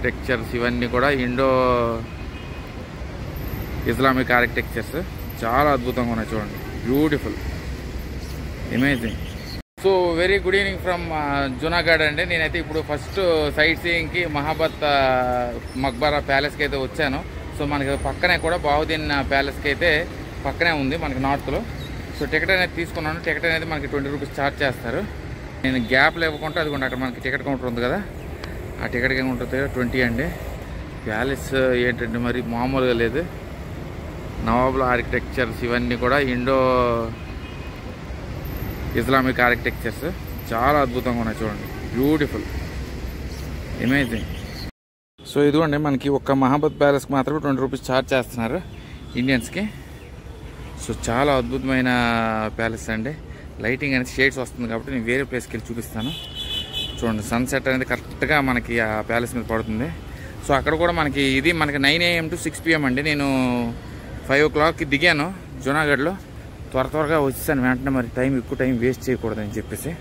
Textures ఇవన్నీ కూడా Indo Islamic architectures చాలా అద్భుతంగా ఉన్నాయి చూడండి. Beautiful, amazing. So very good evening from Junagadh అండి. నేనైతే ఇప్పుడు ఫస్ట్ సైట్ సీయింగ్కి మహాబత్ మక్బరా ప్యాలెస్కి అయితే వచ్చాను. సో మనకి పక్కనే కూడా బాహుద్దీన్ ప్యాలెస్కి అయితే పక్కనే ఉంది మనకి నార్త్లో. సో టికెట్ అనేది తీసుకున్నాను. టికెట్ అనేది మనకి 20 రూపీస్ ఛార్జ్ చేస్తారు. నేను గ్యాప్ లేకుండా అదిగోండి అక్కడ మనకి టికెట్ కౌంటర్ ఉంది కదా, ఆ టికెట్ కౌంటర్ 20 అండి. ప్యాలెస్ ఏంటంటే మరి మామూలుగా లేదు. నవాబుల ఆర్కిటెక్చర్స్ ఇవన్నీ కూడా ఇండో ఇస్లామిక్ ఆర్కిటెక్చర్స్ చాలా అద్భుతంగా ఉన్నాయి చూడండి. Beautiful, amazing. సో ఇదిగోండి మనకి ఒక్క మహాబత్ ప్యాలెస్కి మాత్రమే 20 రూపీస్ ఛార్జ్ చేస్తున్నారు ఇండియన్స్కి. సో చాలా అద్భుతమైన ప్యాలెస్ అండి. లైటింగ్ అనేది షేడ్స్ వస్తుంది కాబట్టి నేను వేరే ప్లేస్కి వెళ్ళి చూపిస్తాను. చూడండి సన్సెట్ అనేది కరెక్ట్గా మనకి ఆ ప్యాలెస్ మీద పడుతుంది. సో అక్కడ కూడా మనకి ఇది మనకి 9 AM to 6 PM అండి. నేను 5 o'clockకి దిగాను జునాగఢ్లో. త్వరగా వచ్చేసాను వెంటనే, మరి ఎక్కువ టైం వేస్ట్ చేయకూడదని చెప్పేసి.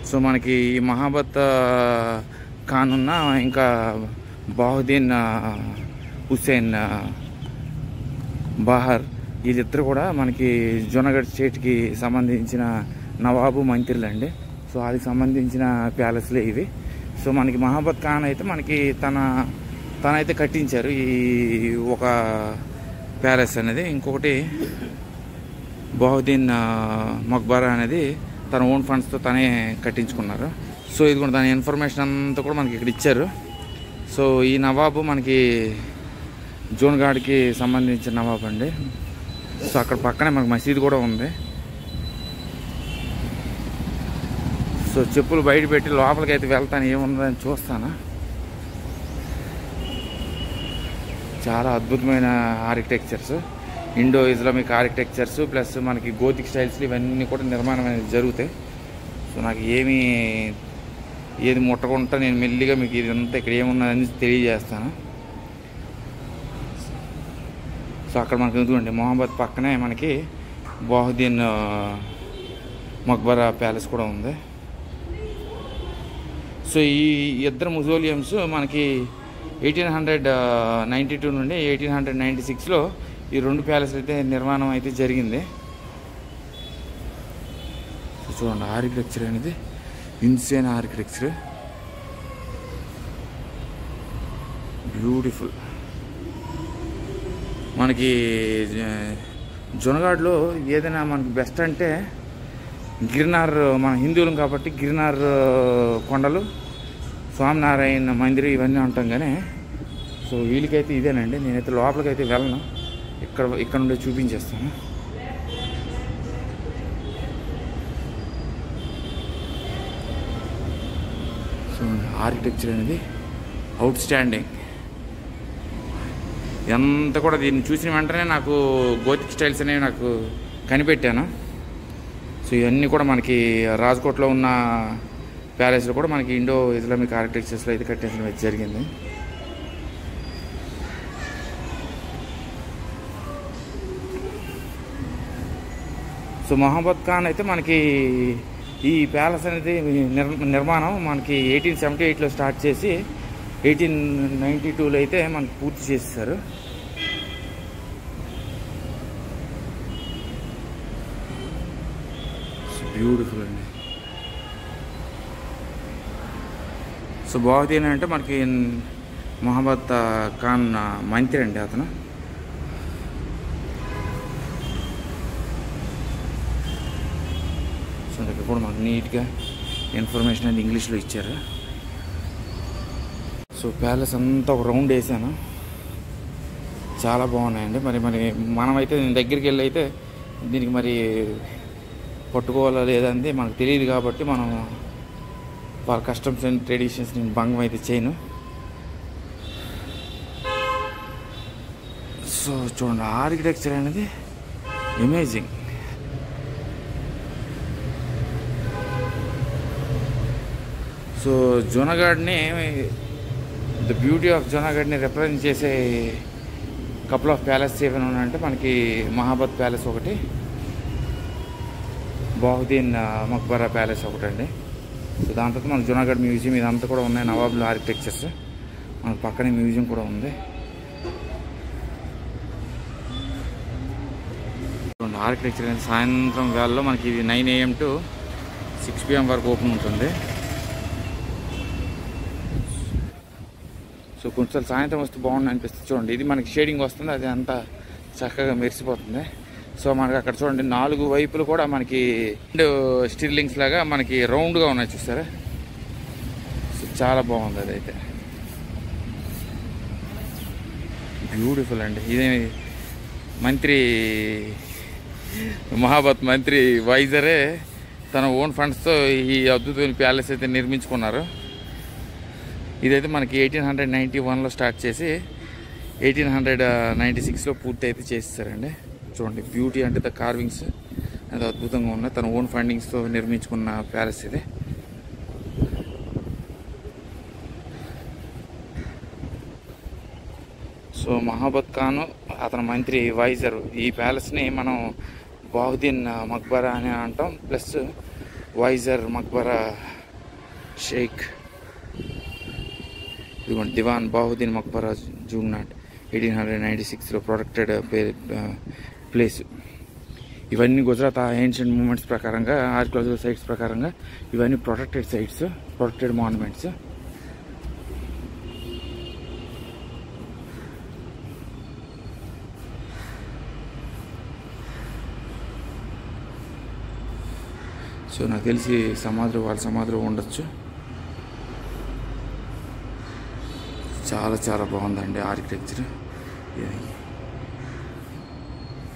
సో మనకి ఈ మహాబత్ ఖాన్ ఉన్న ఇంకా బాహుద్దీన్ హుస్సేన్ బహార్ వీళ్ళిద్దరు కూడా మనకి జునాగఢ్ స్టేట్కి సంబంధించిన నవాబు మంత్రులు అండి. సో అది సంబంధించిన ప్యాలెస్లే ఇవి. సో మనకి మహాబత్ ఖాన్ అయితే మనకి తనైతే కట్టించారు ఈ ఒక ప్యాలెస్ అనేది. ఇంకొకటి బాహుద్దీన్ మక్బరా అనేది తన ఓన్ ఫండ్స్తో తనే కట్టించుకున్నారు. సో ఇది కూడా దాని ఇన్ఫర్మేషన్ అంతా కూడా మనకి ఇక్కడ ఇచ్చారు. సో ఈ నవాబు మనకి జూన్గాడ్కి సంబంధించిన నవాబు అండి. సో అక్కడ పక్కనే మనకి మసీదు కూడా ఉంది. సో చెప్పులు బయట పెట్టి లోపలికి అయితే వెళ్తాను, ఏముందని చూస్తాను. చాలా అద్భుతమైన architectures, Indo Islamic architectures plus మనకి గోతిక్ స్టైల్స్ ఇవన్నీ కూడా నిర్మాణం అనేది జరుగుతాయి. సో నాకు ఏది ముట్టకుండా నేను మెల్లిగా మీకు ఇదంతా ఇక్కడ ఏమున్నదని తెలియజేస్తాను. సో అక్కడ మనకి ఎందుకండి మొహమ్మద్ పక్కనే మనకి బాహుద్దీన్ మక్బరా ప్యాలెస్ కూడా ఉంది. సో ఈ ఇద్దరు ముజోలియమ్స్ మనకి 1892 నుండి 1896లో ఈ 2 ప్యాలెస్లు అయితే నిర్మాణం అయితే జరిగింది. సో చూడండి ఆర్కిటెక్చర్ అనేది ఇన్సేన్ ఆర్కిటెక్చర్, బ్యూటిఫుల్. మనకి జునాగఢ్లో ఏదైనా మనకి బెస్ట్ అంటే గిర్నార్, మన హిందువులం కాబట్టి గిర్నార్ కొండలు, స్వామినారాయణ మందిరం ఇవన్నీ ఉంటాం. కానీ సో వీళ్ళకైతే ఇదేనండి. నేనైతే లోపలికి అయితే వెళ్ళను, ఇక్కడ నుండి చూపించేస్తాను. సో ఆర్కిటెక్చర్ అనేది అవుట్ స్టాండింగ్. ఎంత కూడా దీన్ని చూసిన వెంటనే నాకు గోతిక్ స్టైల్స్ అనేవి నాకు కనిపెట్టాను. సో ఇవన్నీ కూడా మనకి రాజ్కోట్లో ఉన్న ప్యాలెస్లో కూడా మనకి ఇండో ఇస్లామిక్ ఆర్కిటెక్చర్స్లో అయితే కట్టేసిన జరిగింది. సో మహమ్మద్ ఖాన్ అయితే మనకి ఈ ప్యాలెస్ అనేది నిర్మాణం మనకి 1878లో స్టార్ట్ చేసి 1892లో అయితే మనకి పూర్తి చేసేసారు. బ్యూటిఫుల్ అండి. సో బాహుద్దీన్ అంటే మనకి మహమ్మద్ ఖాన్ మంత్రి అండి అతను. సో దగ్గర కూడా మాకు నీట్గా ఇన్ఫర్మేషన్ అనేది ఇంగ్లీష్లో ఇచ్చారు. సో ప్యాలెస్ అంతా ఒక రౌండ్ వేసాను, చాలా బాగున్నాయండి. మరి మనమైతే దగ్గరికి వెళ్ళి అయితే దీనికి మరి పట్టుకోవాలా లేదంటే మనకు తెలియదు కాబట్టి మనం వాళ్ళ కస్టమ్స్ అండ్ ట్రెడిషన్స్ నేను భంగం అయితే చేయను. సో చూడండి ఆర్కిటెక్చర్ అనేది అమేజింగ్. సో జునాగఢ్ని, ద బ్యూటీ ఆఫ్ జునాగఢ్ని రిప్రజెంట్ చేసే కపుల్ ఆఫ్ ప్యాలెస్ ఏమైనా ఉన్నాయంటే మనకి మహాబత్ ప్యాలెస్ ఒకటి, బాహుద్దీన్ మక్బరా ప్యాలెస్ ఒకటండి. సో దాని తర్వాత మనకు జునాగఢ్ మ్యూజియం ఇదంతా కూడా ఉన్నాయి. నవాబుల ఆర్కిటెక్చర్స్ మనకు పక్కనే మ్యూజియం కూడా ఉంది. ఆర్కిటెక్చర్ సాయంత్రం వేళలో మనకి ఇది 9 AM to 6 PM వరకు ఓపెన్ ఉంటుంది. సో కొంచెం సాయంత్రం వస్తే బాగుంది అనిపిస్తుంది. చూడండి ఇది మనకి షేడింగ్ వస్తుంది, అది అంతా చక్కగా మెరిసిపోతుంది. సో మనకి అక్కడ చూడండి 4 వైపులు కూడా మనకి స్టిర్లింగ్స్ లాగా మనకి రౌండ్గా ఉన్నాయి చూసారా. సో చాలా బాగుంది అదైతే, బ్యూటిఫుల్ అండి. ఇదే మంత్రి మహాబత్ మంత్రి వైజరే తన ఓన్ ఫండ్స్తో ఈ అద్భుతమైన ప్యాలెస్ అయితే నిర్మించుకున్నారు. ఇదైతే మనకి 1891లో స్టార్ట్ చేసి 1896లో పూర్తి అయితే చేసేసారండి. చూడండి బ్యూటీ అంటే ద కార్వింగ్స్ అది అద్భుతంగా ఉన్నాయి. తన ఓన్ ఫండింగ్స్తో నిర్మించుకున్న ప్యాలెస్ ఇది. సో మహాబత్ ఖాన్ అతని మంత్రి వైజర్ ఈ ప్యాలెస్ని మనం బాహుద్దీన్ మక్బరా అని అంటాం, ప్లస్ వైజర్ మక్బరా షేక్. ఇదిగోండి దివాన్ బాహుద్దీన్ మక్బరా జూగ్నాట్ 1896లో ప్రొటెక్టెడ్ ప్లేస్. ఇవన్నీ గుజరాత్ ఏన్షియంట్ మూమెంట్స్ ప్రకారంగా, ఆర్కియాలజికల్ సైట్స్ ప్రకారంగా ఇవన్నీ protected sites, protected monuments. So నాకు తెలిసి వాళ్ళ సమాధులు ఉండొచ్చు. చాలా చాలా బాగుందండి architecture.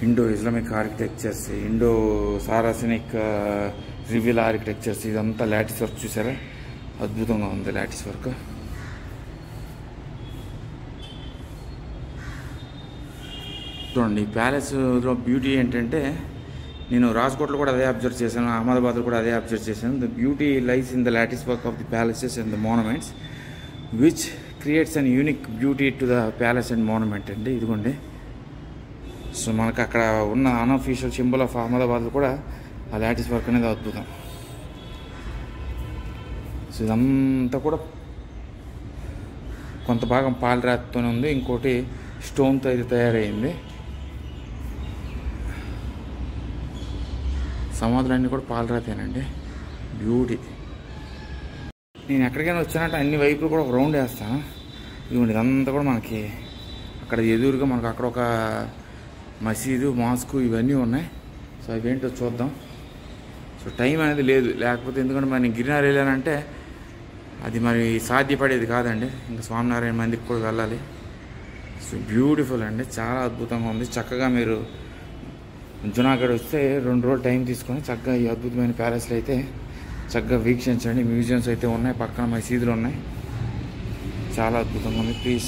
Indo Islamic architectures, Indo Saracenic revival architectures, ఇదంతా లాటిస్ వర్క్ చూసారా, అద్భుతంగా ఉంది లాటిస్ వర్క్. చూడండి ఈ ప్యాలెస్లో బ్యూటీ ఏంటంటే, నేను రాజ్కోట్లో కూడా అదే అబ్జర్వ్ చేశాను, అహ్మదాబాద్లో కూడా అదే అబ్జర్వ్ చేశాను. The beauty lies in the lattice work of the palaces and the monuments which creates an unique beauty to the palace and మోనమెంట్ అండి. ఇదిగోండి సో మనకు అక్కడ ఉన్న అన్అఫీషియల్ సింబల్ ఆఫ్ అహ్మదాబాద్లో కూడా ఆ లాటిస్ వర్క్ అనేది అద్భుతం. సో ఇదంతా కూడా కొంత భాగం పాలరాతితోనే ఉంది, ఇంకోటి స్టోన్తో అయితే తయారైంది. సమాధులన్నీ కూడా పాలరాతేనండి, బ్యూటీ. నేను ఎక్కడికైనా వచ్చానంటే అన్ని వైపులు కూడా ఒక రౌండ్ వేస్తాను. ఇదిగోండి ఇదంతా కూడా మనకి అక్కడ ఎదురుగా మనకు అక్కడ ఒక మసీదు, మాస్కు ఇవన్నీ ఉన్నాయి. సో అవేంటో చూద్దాం. సో టైం అనేది లేదు, లేకపోతే ఎందుకంటే మరి గిరినార్ వెళ్ళానంటే అది మరి సాధ్యపడేది కాదండి. ఇంకా స్వామినారాయణ మందికి కూడా వెళ్ళాలి. సో బ్యూటిఫుల్ అండి, చాలా అద్భుతంగా ఉంది. చక్కగా మీరు జునాగఢ్ వస్తే 2 రోజులు టైం తీసుకొని చక్కగా ఈ అద్భుతమైన ప్యాలెస్లు అయితే చక్కగా వీక్షించండి. మ్యూజియంస్ అయితే ఉన్నాయి, పక్కన మసీదులు ఉన్నాయి, చాలా అద్భుతంగా ఉంది. ప్లీజ్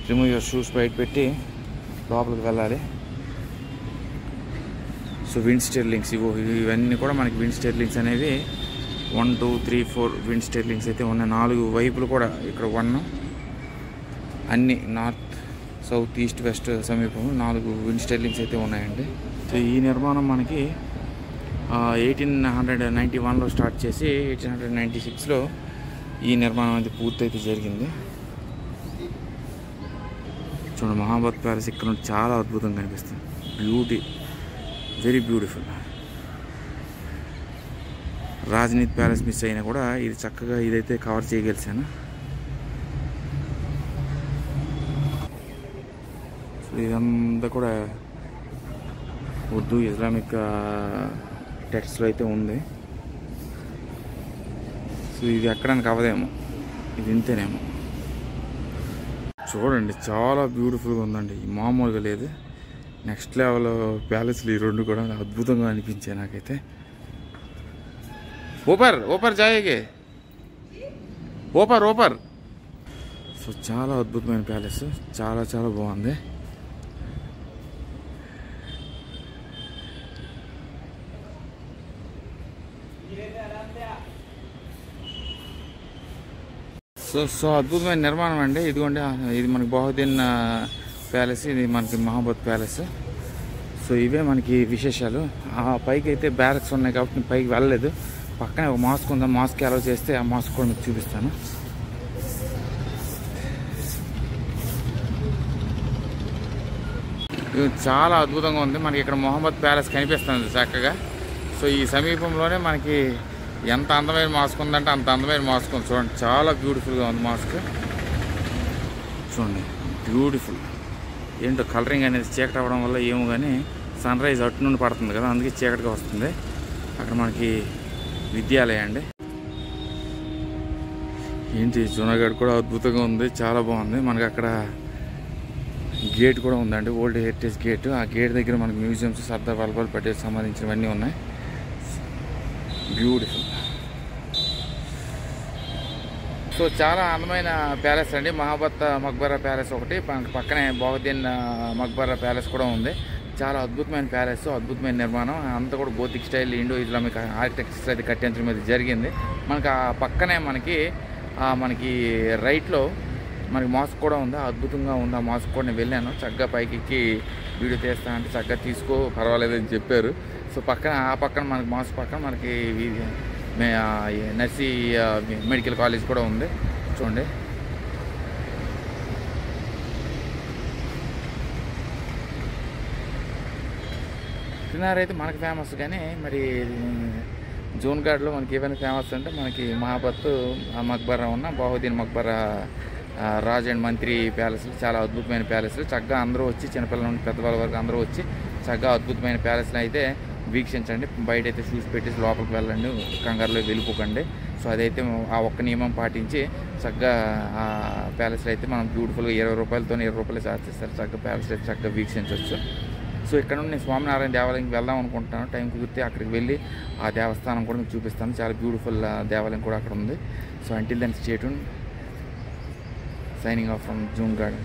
రిమూవ్ యువర్ షూస్ బయట పెట్టి లోపలికి వెళ్ళాలి. సో విండ్ స్టెర్లింగ్స్ ఇవన్నీ కూడా మనకి విండ్ స్టెర్లింగ్స్ అనేవి 1 2 3 4 విండ్ స్టెర్లింగ్స్ అయితే ఉన్నాయి. 4 వైపులు కూడా ఇక్కడ 1 అన్ని నార్త్, సౌత్, ఈస్ట్, వెస్ట్ సమీపంలో 4 విండ్ స్టెర్లింగ్స్ అయితే ఉన్నాయండి. సో ఈ నిర్మాణం మనకి 1891లో స్టార్ట్ చేసి 1896లో ఈ నిర్మాణం అయితే పూర్తయితే జరిగింది. చూడండి మహాబత్ ప్యాలెస్ ఇక్కడ నుండి చాలా అద్భుతంగా కనిపిస్తుంది, బ్యూటీ, వెరీ బ్యూటిఫుల్. రాజనీత్ ప్యాలెస్ మిస్ అయినా కూడా ఇది చక్కగా ఇదైతే కవర్ చేయగలిసాను. సో ఇదంతా కూడా ఉర్దూ ఇస్లామిక్ టెక్స్ట్లో అయితే ఉంది. సో ఇది ఎక్కడానికి అవ్వదేమో, ఇది ఇంతేనేమో. చూడండి చాలా బ్యూటిఫుల్గా ఉందండి, మామూలుగా లేదు. నెక్స్ట్ లెవెల్ ప్యాలెస్లు ఈ 2 కూడా అద్భుతంగా అనిపించాయి నాకైతే. ఓపర్ జాయేగే ఓపర్. సో చాలా అద్భుతమైన ప్యాలెస్, చాలా చాలా బాగుంది. సో అద్భుతమైన నిర్మాణం అండి. ఇదిగోండి ఇది మనకి బాహుద్దీన్ ప్యాలెస్, ఇది మనకి మహాబత్ ప్యాలెస్. సో ఇవే మనకి విశేషాలు. ఆ పైకి అయితే బ్యారక్స్ ఉన్నాయి కాబట్టి నేను పైకి వెళ్ళలేదు. పక్కనే ఒక మాస్క్ ఉందా, మాస్క్ అలౌ చేస్తే ఆ మాస్క్ కూడా మీకు చూపిస్తాను. ఇది చాలా అద్భుతంగా ఉంది. మనకి ఇక్కడ మొహమ్మద్ ప్యాలెస్ కనిపిస్తుంది చక్కగా. సో ఈ సమీపంలోనే మనకి ఎంత అందమైన మాస్క్ ఉందంటే అంత అందమైన మాస్క్ ఉంది. చూడండి, చాలా బ్యూటిఫుల్గా ఉంది మాస్క్. చూడండి, బ్యూటిఫుల్. ఏంటో కలరింగ్ అనేది చీకటి అవ్వడం వల్ల ఏమో కానీ సన్ రైజ్ అటు నుండి పడుతుంది కదా, అందుకే చీకటిగా వస్తుంది. అక్కడ మనకి విద్యాలయం అండి. ఏంటి, జూనాగఢ్ కూడా అద్భుతంగా ఉంది, చాలా బాగుంది. మనకి అక్కడ గేట్ కూడా ఉందండి, ఓల్డ్ హెరిటేజ్ గేట్. ఆ గేట్ దగ్గర మనకి మ్యూజియంస్, సర్దార్ వల్లభాయ్ పటేల్ సంబంధించినవన్నీ ఉన్నాయి. బ్యూటిఫుల్. సో చాలా అందమైన ప్యాలెస్ అండి. మహాబత్ మక్బరా ప్యాలెస్ ఒకటి, పక్కనే బహుద్దీన్ మక్బరా ప్యాలెస్ కూడా ఉంది. చాలా అద్భుతమైన ప్యాలెస్, అద్భుతమైన నిర్మాణం. అంతా కూడా Gothic style, Indo Islamic architectures అయితే కట్టించడం మీద జరిగింది. మనకి ఆ పక్కనే మనకి రైట్లో మనకి మాస్క్ కూడా ఉంది, అద్భుతంగా ఉంది. ఆ మాస్క్ కూడా నేను వెళ్ళాను, చక్కగా పైకి ఎక్కి వీడియో తీస్తాను అంటే చక్కగా తీసుకో పర్వాలేదని చెప్పారు. సో ఆ పక్కన మనకి మాస్క్ పక్కన మనకి నర్సీ మెడికల్ కాలేజ్ కూడా ఉంది. చూడండి, చిన్నార్ అయితే మనకి ఫేమస్, కానీ మరి జూనాగఢ్లో మనకి ఏమైనా ఫేమస్ అంటే మనకి మహాబత్ మక్బరా ఉన్న బహుద్దీన్ మక్బరా రాజ్ అండ్ మంత్రి ప్యాలెస్లు చాలా అద్భుతమైన ప్యాలెస్లు. చక్కగా అందరూ వచ్చి, చిన్నపిల్లల నుండి పెద్దవాళ్ళ వరకు అందరూ వచ్చి చక్కగా అద్భుతమైన ప్యాలెస్లు అయితే వీక్షించండి. బయట అయితే షూస్ పెట్టేసి లోపలికి వెళ్ళండి, కంగారులో వెళ్ళిపోకండి. సో అదైతే ఆ ఒక్క నియమం పాటించి చక్కగా ఆ ప్యాలెస్లో అయితే మనం బ్యూటిఫుల్గా 20 రూపాయలతో 20 రూపాయలు చార్జ్ చేస్తారు. చక్కగా ప్యాలెస్ అయితే చక్కగా వీక్షించవచ్చు. సో ఇక్కడ నుండి నేను స్వామినారాయణ దేవాలయంకి వెళ్దాం అనుకుంటున్నాను. టైం కుదిరితే అక్కడికి వెళ్ళి ఆ దేవస్థానం కూడా మీకు చూపిస్తాను. చాలా బ్యూటిఫుల్ దేవాలయం కూడా అక్కడ ఉంది. So until then stay tuned. Signing off from June Garden.